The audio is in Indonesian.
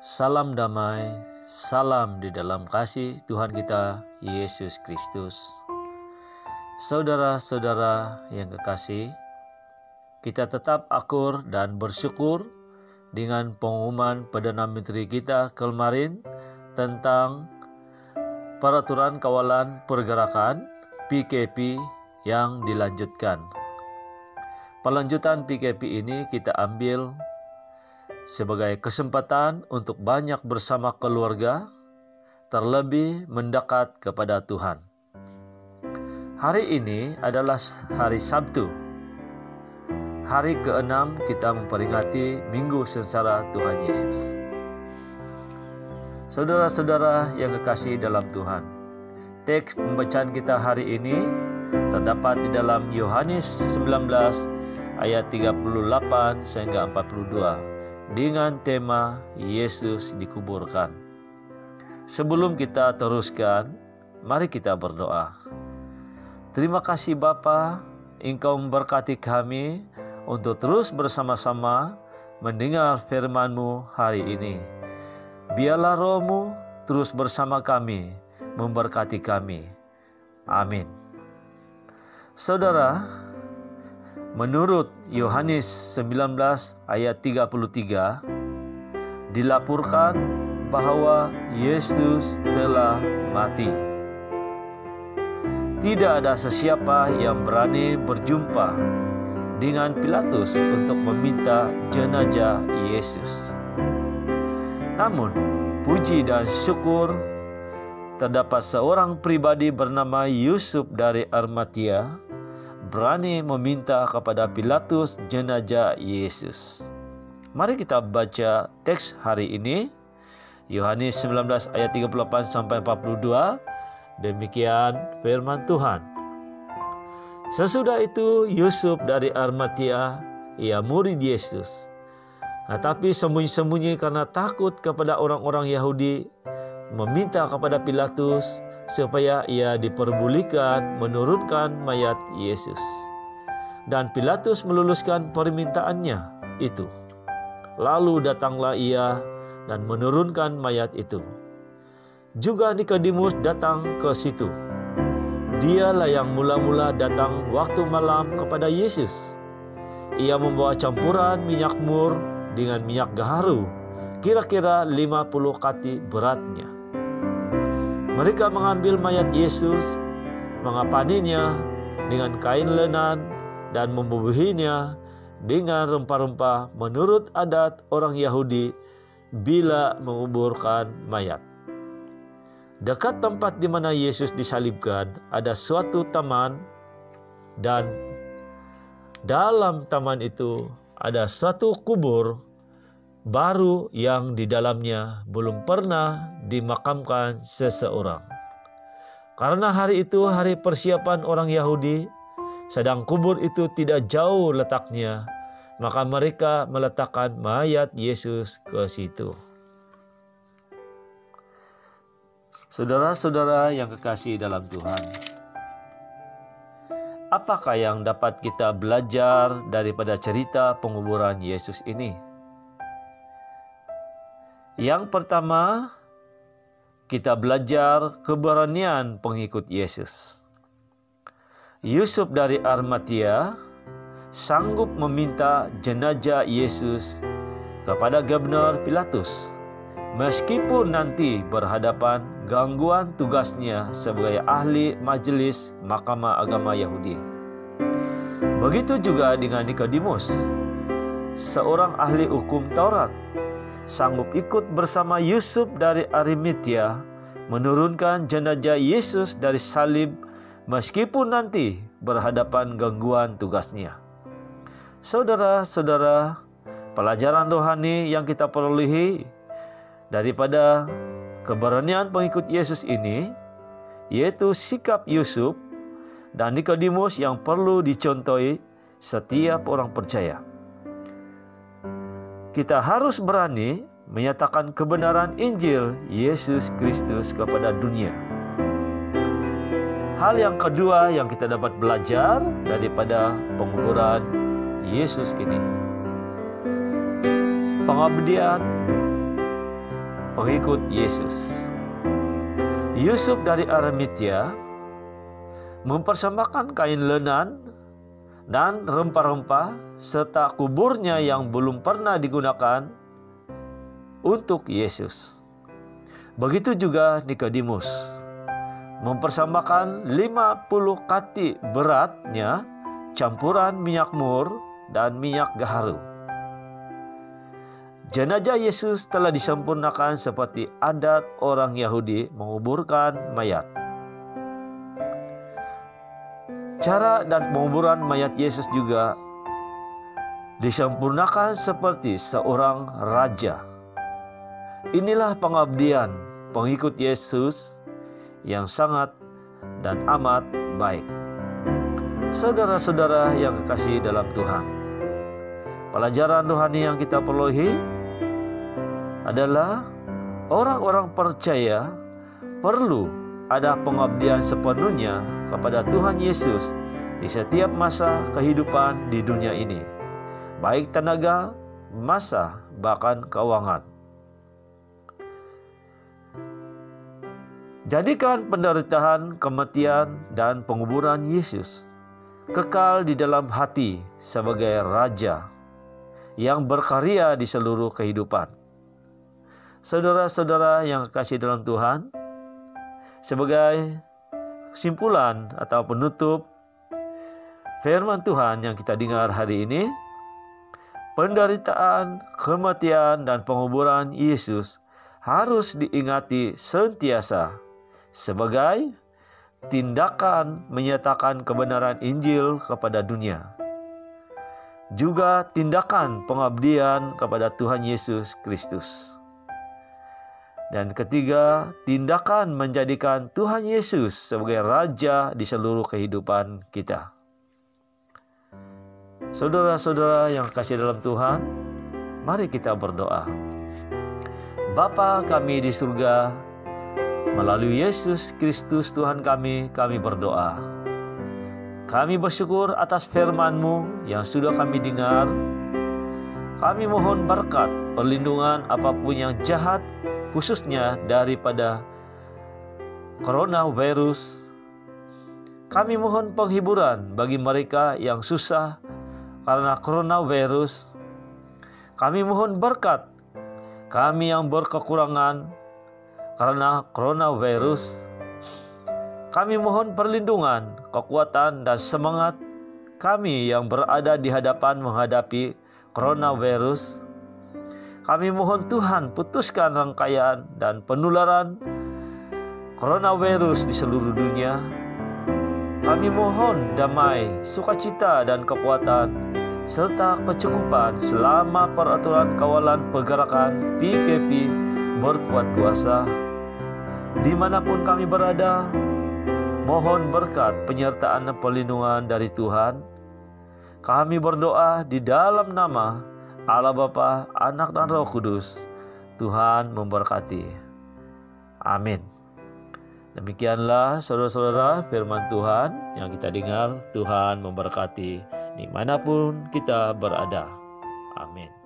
Salam damai, salam di dalam kasih Tuhan kita Yesus Kristus. Saudara-saudara yang kekasih, kita tetap akur dan bersyukur dengan pengumuman Perdana Menteri kita kemarin tentang Peraturan Kawalan Pergerakan PKP yang dilanjutkan. Pelanjutan PKP ini kita ambil sebagai kesempatan untuk banyak bersama keluarga, terlebih mendekat kepada Tuhan. Hari ini adalah hari Sabtu. Hari ke-6 kita memperingati Minggu Sengsara Tuhan Yesus. Saudara-saudara yang kekasih dalam Tuhan, teks pembacaan kita hari ini terdapat di dalam Yohanes 19 ayat 38 sehingga 42 dengan tema Yesus dikuburkan. Sebelum kita teruskan, mari kita berdoa. Terima kasih Bapa, Engkau memberkati kami untuk terus bersama-sama mendengar firman-Mu hari ini. Biarlah Roh-Mu terus bersama kami, memberkati kami. Amin. Saudara, menurut Yohanes 19 ayat 33, dilaporkan bahwa Yesus telah mati. Tidak ada sesiapa yang berani berjumpa dengan Pilatus untuk meminta jenazah Yesus. Namun, puji dan syukur, terdapat seorang pribadi bernama Yusuf dari Arimatia berani meminta kepada Pilatus jenazah Yesus. Mari kita baca teks hari ini, Yohanes 19 ayat 38 sampai 42. Demikian firman Tuhan. Sesudah itu Yusuf dari Arimatia, ia murid Yesus. Tetapi sembunyi-sembunyi karena takut kepada orang-orang Yahudi, meminta kepada Pilatus supaya ia diperbolehkan menurunkan mayat Yesus. Dan Pilatus meluluskan permintaannya itu. Lalu datanglah ia dan menurunkan mayat itu. Juga Nikodemus datang ke situ. Dialah yang mula-mula datang waktu malam kepada Yesus. Ia membawa campuran minyak mur dengan minyak gaharu, kira-kira 50 kati beratnya. Mereka mengambil mayat Yesus, mengapaninya dengan kain lenan dan membubuhinya dengan rempah-rempah menurut adat orang Yahudi bila menguburkan mayat. Dekat tempat di mana Yesus disalibkan ada suatu taman, dan dalam taman itu ada satu kubur baru yang di dalamnya belum pernah dimakamkan seseorang. Karena hari itu hari persiapan orang Yahudi, sedang kubur itu tidak jauh letaknya, maka mereka meletakkan mayat Yesus ke situ. Saudara-saudara yang kekasih dalam Tuhan, apakah yang dapat kita belajar daripada cerita penguburan Yesus ini? Yang pertama, kita belajar keberanian pengikut Yesus. Yusuf dari Arimatia sanggup meminta jenazah Yesus kepada Gubernur Pilatus, meskipun nanti berhadapan gangguan tugasnya sebagai ahli majelis Mahkamah Agama Yahudi. Begitu juga dengan Nikodemus, seorang ahli hukum Taurat, sanggup ikut bersama Yusuf dari Arimatia menurunkan jenazah Yesus dari salib meskipun nanti berhadapan gangguan tugasnya. Saudara-saudara, pelajaran rohani yang kita perolehi daripada keberanian pengikut Yesus ini, yaitu sikap Yusuf dan Nikodemus yang perlu dicontohi setiap orang percaya. Kita harus berani menyatakan kebenaran Injil Yesus Kristus kepada dunia. Hal yang kedua yang kita dapat belajar daripada penguburan Yesus ini, pengabdian pengikut Yesus. Yusuf dari Arimatia mempersembahkan kain lenan dan rempah-rempah serta kuburnya yang belum pernah digunakan untuk Yesus. Begitu juga Nikodemus mempersembahkan 50 kati beratnya campuran minyak mur dan minyak gaharu. Jenazah Yesus telah disempurnakan seperti adat orang Yahudi menguburkan mayat. Cara dan penguburan mayat Yesus juga disempurnakan seperti seorang raja. Inilah pengabdian pengikut Yesus yang sangat dan amat baik. Saudara-saudara yang kekasih dalam Tuhan, pelajaran rohani yang kita perolehi adalah orang-orang percaya perlu ada pengabdian sepenuhnya kepada Tuhan Yesus di setiap masa kehidupan di dunia ini, baik tenaga, masa, bahkan keuangan. Jadikan penderitaan, kematian, dan penguburan Yesus kekal di dalam hati sebagai Raja yang berkarya di seluruh kehidupan. Saudara-saudara yang kekasih dalam Tuhan, sebagai kesimpulan atau penutup firman Tuhan yang kita dengar hari ini, penderitaan, kematian, dan penguburan Yesus harus diingati sentiasa sebagai tindakan menyatakan kebenaran Injil kepada dunia, juga tindakan pengabdian kepada Tuhan Yesus Kristus. Dan ketiga, tindakan menjadikan Tuhan Yesus sebagai Raja di seluruh kehidupan kita. Saudara-saudara yang kasih dalam Tuhan, mari kita berdoa. Bapa kami di surga, melalui Yesus Kristus Tuhan kami berdoa. Kami bersyukur atas firman-Mu yang sudah kami dengar. Kami mohon berkat, perlindungan apapun yang jahat, khususnya daripada coronavirus. Kami mohon penghiburan bagi mereka yang susah karena coronavirus. Kami mohon berkat kami yang berkekurangan karena coronavirus. Kami mohon perlindungan, kekuatan, dan semangat kami yang berada di hadapan menghadapi coronavirus. Kami mohon Tuhan putuskan rangkaian dan penularan coronavirus di seluruh dunia. Kami mohon damai, sukacita, dan kekuatan, serta kecukupan selama peraturan kawalan pergerakan PKP berkuat kuasa. Dimanapun kami berada, mohon berkat penyertaan dan perlindungan dari Tuhan. Kami berdoa di dalam nama Allah Bapa, Anak, dan Roh Kudus. Tuhan memberkati. Amin. Demikianlah saudara-saudara firman Tuhan yang kita dengar. Tuhan memberkati dimanapun kita berada. Amin.